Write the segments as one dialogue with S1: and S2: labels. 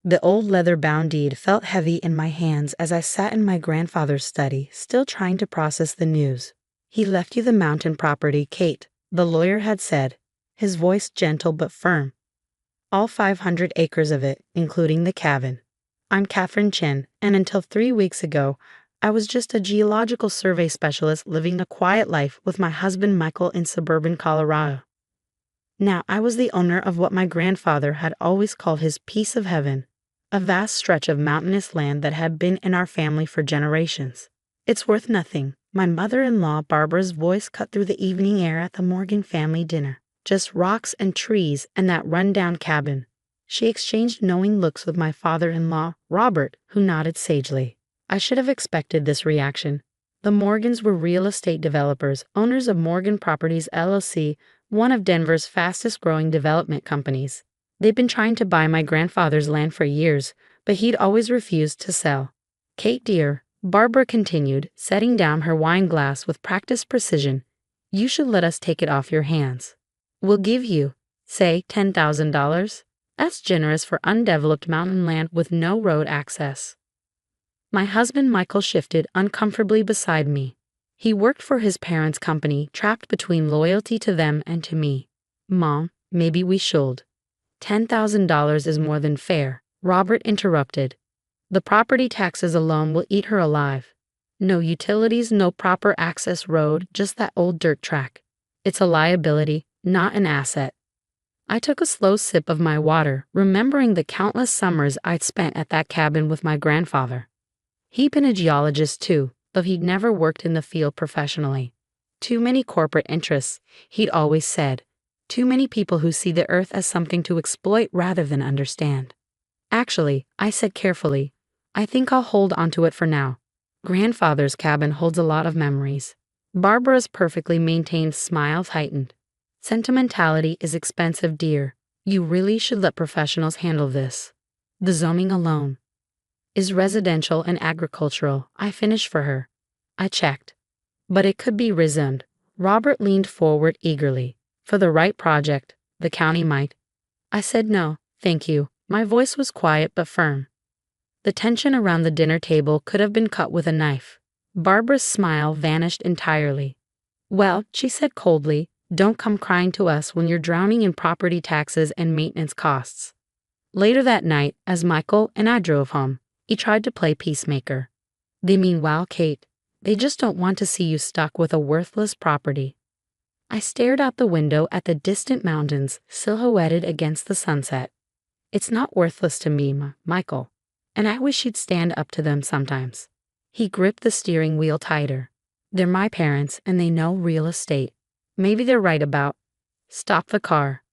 S1: The old leather-bound deed felt heavy in my hands as I sat in my grandfather's study, still trying to process the news. "He left you the mountain property, Kate," the lawyer had said, his voice gentle but firm. "All 500 acres of it, including the cabin. I'm Catherine Chin, and until 3 weeks ago, I was just a geological survey specialist living a quiet life with my husband Michael in suburban Colorado. Now I was the owner of what my grandfather had always called his piece of heaven, a vast stretch of mountainous land that had been in our family for generations. It's worth nothing." My mother-in-law Barbara's voice cut through the evening air at the Morgan family dinner. "Just rocks and trees and that run-down cabin." She exchanged knowing looks with my father-in-law, Robert, who nodded sagely. I should have expected this reaction. The Morgans were real estate developers, owners of Morgan Properties LLC, one of Denver's fastest-growing development companies. They'd been trying to buy my grandfather's land for years, but he'd always refused to sell. "Kate dear," Barbara continued, setting down her wine glass with practiced precision, "you should let us take it off your hands. We'll give you, say, $10,000. That's generous for undeveloped mountain land with no road access." My husband Michael shifted uncomfortably beside me. He worked for his parents' company, trapped between loyalty to them and to me. "Mom, maybe we should." $10,000 is more than fair," Robert interrupted. "The property taxes alone will eat her alive. No utilities, no proper access road, just that old dirt track. It's a liability, not an asset." I took a slow sip of my water, remembering the countless summers I'd spent at that cabin with my grandfather. He'd been a geologist too, though he'd never worked in the field professionally. "Too many corporate interests," he'd always said. "Too many people who see the earth as something to exploit rather than understand." "Actually," I said carefully, "I think I'll hold onto it for now. Grandfather's cabin holds a lot of memories." Barbara's perfectly maintained smile heightened. "Sentimentality is expensive, dear. You really should let professionals handle this. The zoning alone is residential and agricultural," I finished for her. I checked. "But it could be rezoned." Robert leaned forward eagerly. "For the right project, the county might." I said no, thank you. My voice was quiet but firm. The tension around the dinner table could have been cut with a knife. Barbara's smile vanished entirely. "Well," she said coldly, "don't come crying to us when you're drowning in property taxes and maintenance costs." Later that night, as Michael and I drove home, he tried to play peacemaker. "They mean well, Kate. They just don't want to see you stuck with a worthless property." I stared out the window at the distant mountains silhouetted against the sunset. "It's not worthless to me, Michael, and I wish you'd stand up to them sometimes." He gripped the steering wheel tighter. "They're my parents, and they know real estate. Maybe they're right about—" "Stop the car."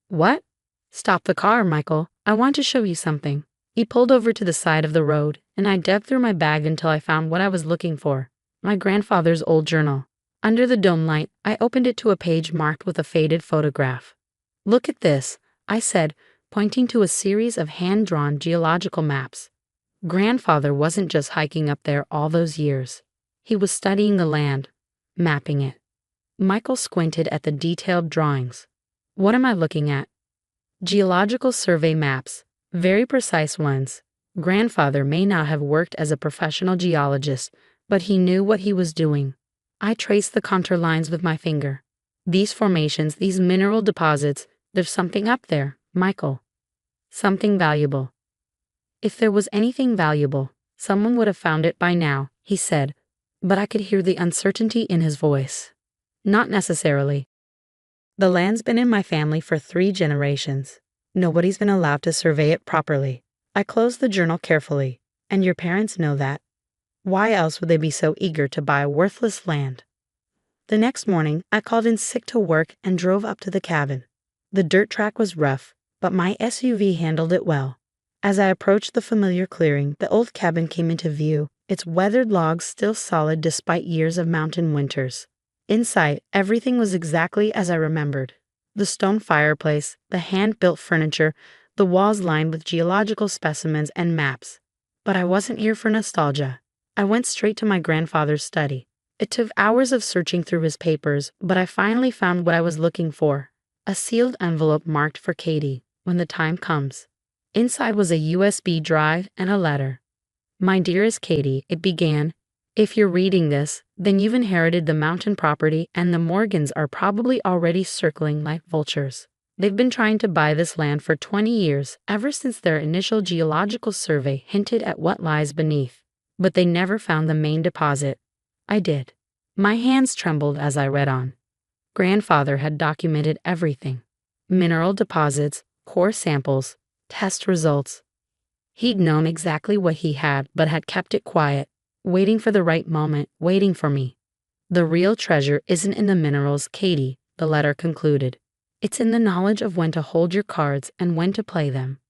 S1: "What?" "Stop the car, Michael. I want to show you something." He pulled over to the side of the road, and I dug through my bag until I found what I was looking for: my grandfather's old journal. Under the dome light, I opened it to a page marked with a faded photograph. "Look at this," I said, pointing to a series of hand-drawn geological maps. Grandfather wasn't just hiking up there all those years. He was studying the land, mapping it. Michael squinted at the detailed drawings. "What am I looking at?" "Geological survey maps, very precise ones. Grandfather may not have worked as a professional geologist, but he knew what he was doing." I traced the contour lines with my finger. "These formations, these mineral deposits, there's something up there, Michael. Something valuable." "If there was anything valuable, someone would have found it by now," he said, but I could hear the uncertainty in his voice. "Not necessarily. The land's been in my family for 3 generations. Nobody's been allowed to survey it properly." I closed the journal carefully. "And your parents know that. Why else would they be so eager to buy worthless land?" The next morning, I called in sick to work and drove up to the cabin. The dirt track was rough, but my SUV handled it well. As I approached the familiar clearing, the old cabin came into view, its weathered logs still solid despite years of mountain winters. Inside, everything was exactly as I remembered. The stone fireplace, the hand-built furniture, the walls lined with geological specimens and maps. But I wasn't here for nostalgia. I went straight to my grandfather's study. It took hours of searching through his papers, but I finally found what I was looking for: a sealed envelope marked for Katie, when the time comes. Inside was a USB drive and a letter. "My dearest Katie," it began. "If you're reading this, then you've inherited the mountain property and the Morgans are probably already circling like vultures. They've been trying to buy this land for 20 years, ever since their initial geological survey hinted at what lies beneath. But they never found the main deposit. I did." My hands trembled as I read on. Grandfather had documented everything. Mineral deposits, core samples, test results. He'd known exactly what he had, but had kept it quiet, waiting for the right moment, waiting for me. "The real treasure isn't in the minerals, Katie," the letter concluded. "It's in the knowledge of when to hold your cards and when to play them.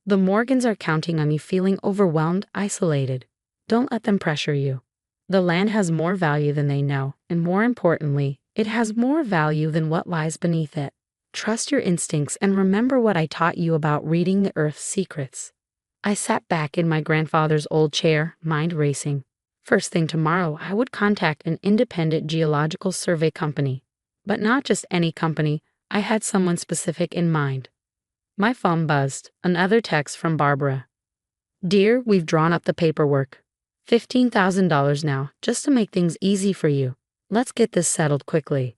S1: The Morgans are counting on you, feeling overwhelmed, isolated. Don't let them pressure you. The land has more value than they know, and more importantly, it has more value than what lies beneath it. Trust your instincts and remember what I taught you about reading the Earth's secrets." I sat back in my grandfather's old chair, mind racing. First thing tomorrow, I would contact an independent geological survey company. But not just any company, I had someone specific in mind. My phone buzzed, another text from Barbara. "Dear, we've drawn up the paperwork. $15,000 now, just to make things easy for you. Let's get this settled quickly."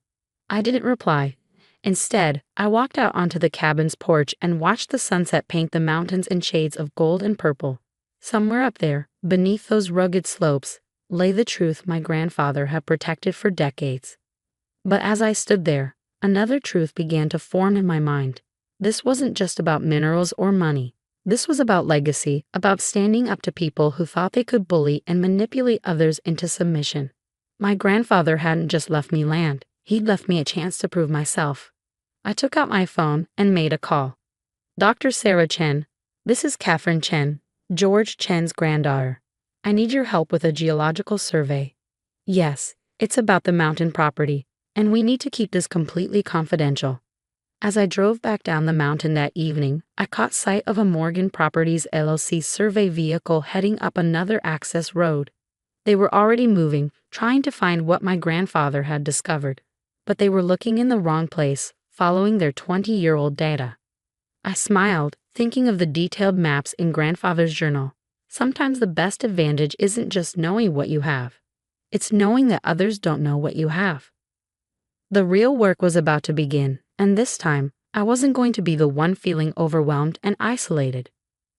S1: I didn't reply. Instead, I walked out onto the cabin's porch and watched the sunset paint the mountains in shades of gold and purple. Somewhere up there, beneath those rugged slopes, lay the truth my grandfather had protected for decades. But as I stood there, another truth began to form in my mind. This wasn't just about minerals or money. This was about legacy, about standing up to people who thought they could bully and manipulate others into submission. My grandfather hadn't just left me land, he'd left me a chance to prove myself. I took out my phone and made a call. "Dr. Sarah Chen, this is Catherine Chen, George Chen's granddaughter. I need your help with a geological survey." "Yes, it's about the mountain property, and we need to keep this completely confidential." As I drove back down the mountain that evening, I caught sight of a Morgan Properties LLC survey vehicle heading up another access road. They were already moving, trying to find what my grandfather had discovered. But they were looking in the wrong place, following their 20-year-old data. I smiled, thinking of the detailed maps in grandfather's journal. Sometimes the best advantage isn't just knowing what you have. It's knowing that others don't know what you have. The real work was about to begin, and this time, I wasn't going to be the one feeling overwhelmed and isolated.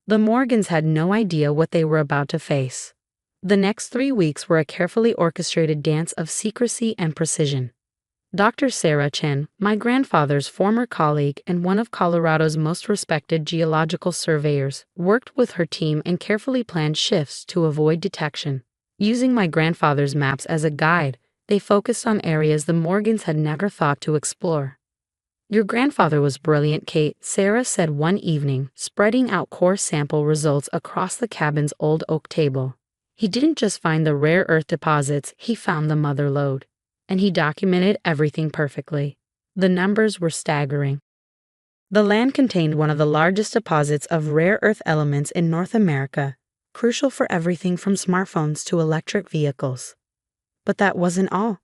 S1: The Morgans had no idea what they were about to face. The next 3 weeks were a carefully orchestrated dance of secrecy and precision. Dr. Sarah Chen, my grandfather's former colleague and one of Colorado's most respected geological surveyors, worked with her team and carefully planned shifts to avoid detection. Using my grandfather's maps as a guide, they focused on areas the Morgans had never thought to explore. "Your grandfather was brilliant, Kate," Sarah said one evening, spreading out core sample results across the cabin's old oak table. "He didn't just find the rare earth deposits, he found the mother lode. And he documented everything perfectly. The numbers were staggering. The land contained one of the largest deposits of rare earth elements in North America, crucial for everything from smartphones to electric vehicles. But that wasn't all.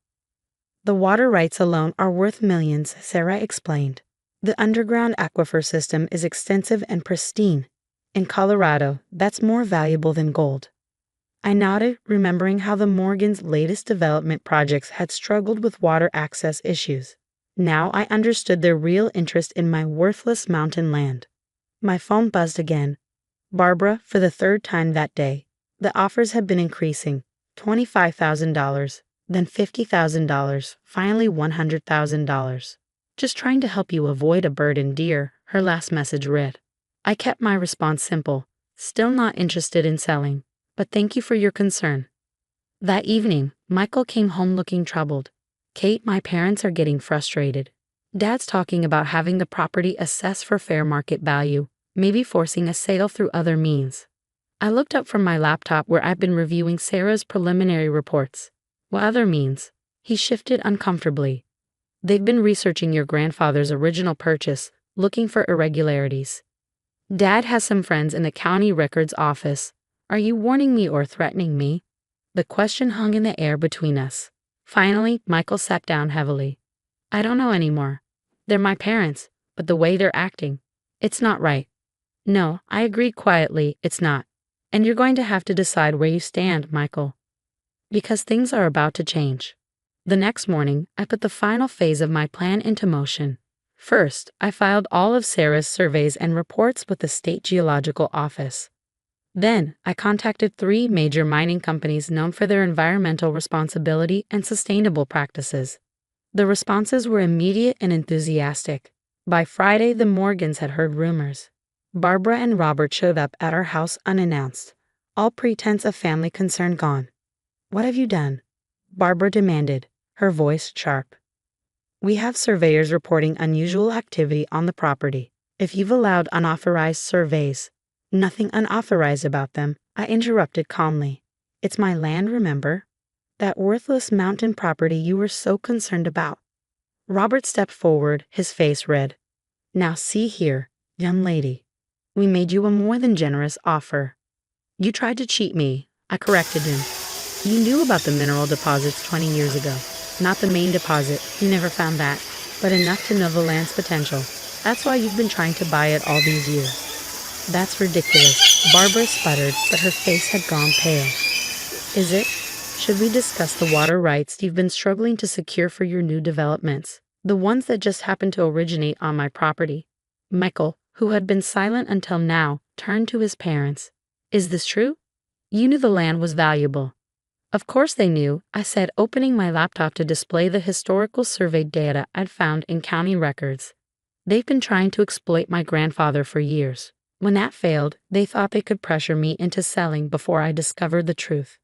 S1: The water rights alone are worth millions, Sarah explained. The underground aquifer system is extensive and pristine. In Colorado, that's more valuable than gold." I nodded, remembering how the Morgans' latest development projects had struggled with water access issues. Now I understood their real interest in my worthless mountain land. My phone buzzed again. Barbara, for the third time that day. The offers had been increasing. $25,000, then $50,000, finally $100,000. "Just trying to help you avoid a burden, dear," her last message read. I kept my response simple. Still not interested in selling. But thank you for your concern. That evening, Michael came home looking troubled. "Kate, my parents are getting frustrated. Dad's talking about having the property assessed for fair market value, maybe forcing a sale through other means." I looked up from my laptop where I'd been reviewing Sarah's preliminary reports. "What other means?" He shifted uncomfortably. "They've been researching your grandfather's original purchase, looking for irregularities. Dad has some friends in the county records office. Are you warning me or threatening me?" The question hung in the air between us. Finally, Michael sat down heavily. "I don't know anymore. They're my parents, but the way they're acting, it's not right." No, I agreed quietly, it's not. And you're going to have to decide where you stand, Michael. Because things are about to change. The next morning, I put the final phase of my plan into motion. First, I filed all of Sarah's surveys and reports with the State Geological Office. Then, I contacted 3 major mining companies known for their environmental responsibility and sustainable practices. The responses were immediate and enthusiastic. By Friday, the Morgans had heard rumors. Barbara and Robert showed up at our house unannounced, all pretense of family concern gone. "What have you done?" Barbara demanded, her voice sharp. "We have surveyors reporting unusual activity on the property. If you've allowed unauthorized surveys—" "Nothing unauthorized about them," I interrupted calmly. "It's my land, remember? That worthless mountain property you were so concerned about." Robert stepped forward, his face red. "Now see here, young lady. We made you a more than generous offer." "You tried to cheat me," I corrected him. "You knew about the mineral deposits 20 years ago. Not the main deposit, you never found that, but enough to know the land's potential. That's why you've been trying to buy it all these years." "That's ridiculous," Barbara sputtered, but her face had gone pale. "Is it? Should we discuss the water rights you've been struggling to secure for your new developments, the ones that just happen to originate on my property?" Michael, who had been silent until now, turned to his parents. "Is this true? You knew the land was valuable." "Of course they knew," I said, opening my laptop to display the historical survey data I'd found in county records. "They've been trying to exploit my grandfather for years. When that failed, they thought they could pressure me into selling before I discovered the truth."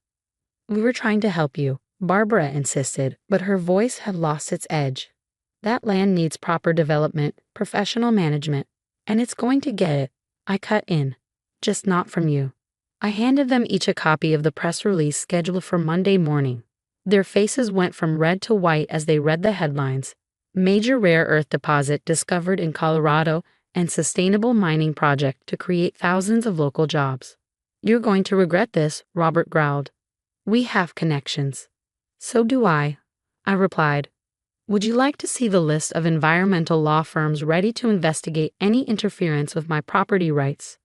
S1: "We were trying to help you," Barbara insisted, but her voice had lost its edge. "That land needs proper development, professional management, and it's going to get it," I cut in. "Just not from you." I handed them each a copy of the press release scheduled for Monday morning. Their faces went from red to white as they read the headlines: "Major rare earth deposit discovered in Colorado and sustainable mining project to create thousands of local jobs." "You're going to regret this," Robert growled. "We have connections." "So do I," I replied. "Would you like to see the list of environmental law firms ready to investigate any interference with my property rights?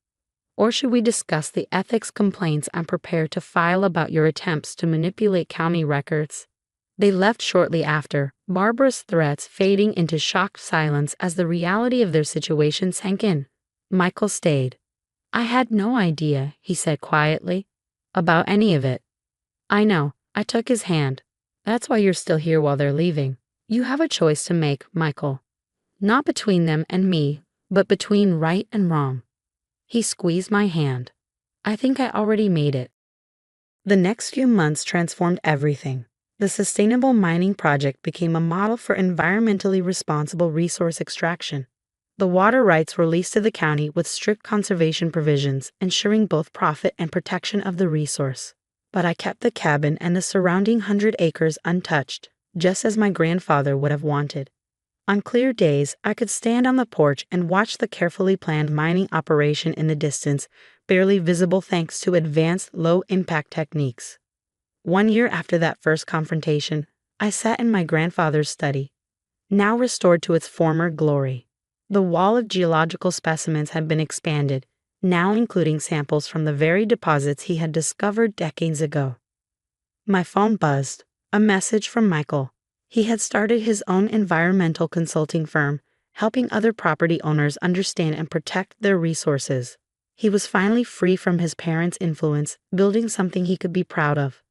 S1: Or should we discuss the ethics complaints I'm prepared to file about your attempts to manipulate county records?" They left shortly after, Barbara's threats fading into shocked silence as the reality of their situation sank in. Michael stayed. "I had no idea," he said quietly, "about any of it." "I know," I took his hand. "That's why you're still here while they're leaving. You have a choice to make, Michael. Not between them and me, but between right and wrong." He squeezed my hand. "I think I already made it." The next few months transformed everything. The Sustainable Mining Project became a model for environmentally responsible resource extraction. The water rights were leased to the county with strict conservation provisions, ensuring both profit and protection of the resource. But I kept the cabin and the surrounding 100 acres untouched, just as my grandfather would have wanted. On clear days, I could stand on the porch and watch the carefully planned mining operation in the distance, barely visible thanks to advanced low-impact techniques. 1 year after that first confrontation, I sat in my grandfather's study, now restored to its former glory. The wall of geological specimens had been expanded, now including samples from the very deposits he had discovered decades ago. My phone buzzed, a message from Michael. He had started his own environmental consulting firm, helping other property owners understand and protect their resources. He was finally free from his parents' influence, building something he could be proud of.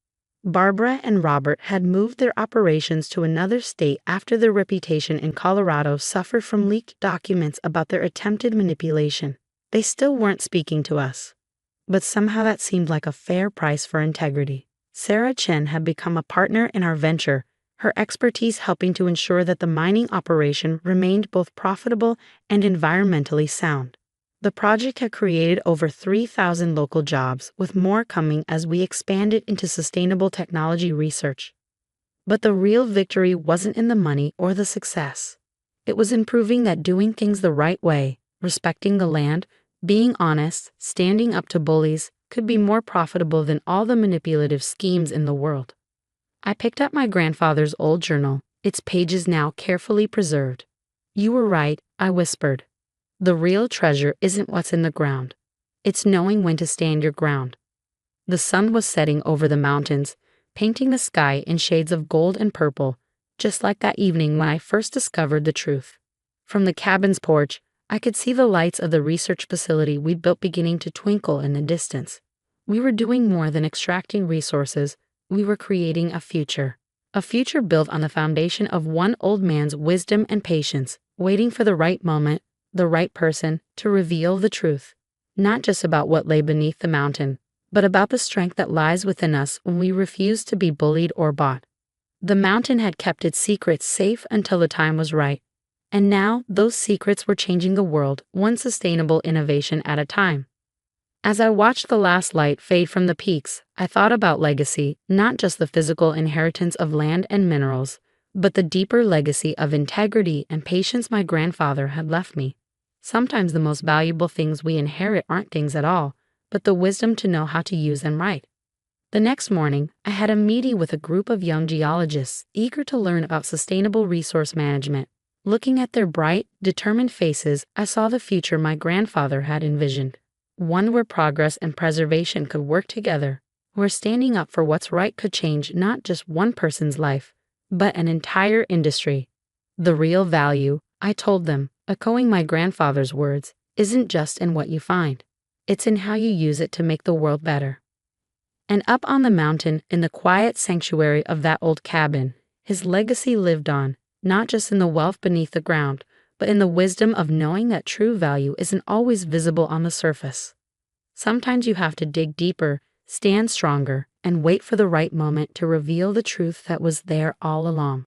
S1: Barbara and Robert had moved their operations to another state after their reputation in Colorado suffered from leaked documents about their attempted manipulation. They still weren't speaking to us. But somehow that seemed like a fair price for integrity. Sarah Chen had become a partner in our venture, her expertise helping to ensure that the mining operation remained both profitable and environmentally sound. The project had created over 3,000 local jobs, with more coming as we expanded into sustainable technology research. But the real victory wasn't in the money or the success. It was in proving that doing things the right way, respecting the land, being honest, standing up to bullies, could be more profitable than all the manipulative schemes in the world. I picked up my grandfather's old journal, its pages now carefully preserved. "You were right," I whispered. The real treasure isn't what's in the ground. It's knowing when to stand your ground. The sun was setting over the mountains, painting the sky in shades of gold and purple, just like that evening when I first discovered the truth. From the cabin's porch, I could see the lights of the research facility we'd built beginning to twinkle in the distance. We were doing more than extracting resources, we were creating a future. A future built on the foundation of one old man's wisdom and patience, waiting for the right moment, the right person, to reveal the truth. Not just about what lay beneath the mountain, but about the strength that lies within us when we refuse to be bullied or bought. The mountain had kept its secrets safe until the time was right. And now, those secrets were changing the world, one sustainable innovation at a time. As I watched the last light fade from the peaks, I thought about legacy, not just the physical inheritance of land and minerals, but the deeper legacy of integrity and patience my grandfather had left me. Sometimes the most valuable things we inherit aren't things at all, but the wisdom to know how to use them right. The next morning, I had a meeting with a group of young geologists eager to learn about sustainable resource management. Looking at their bright, determined faces, I saw the future my grandfather had envisioned. One where progress and preservation could work together, where standing up for what's right could change not just one person's life, but an entire industry. The real value, I told them, echoing my grandfather's words, isn't just in what you find. It's in how you use it to make the world better. And up on the mountain, in the quiet sanctuary of that old cabin, his legacy lived on, not just in the wealth beneath the ground, but in the wisdom of knowing that true value isn't always visible on the surface. Sometimes you have to dig deeper, stand stronger, and wait for the right moment to reveal the truth that was there all along.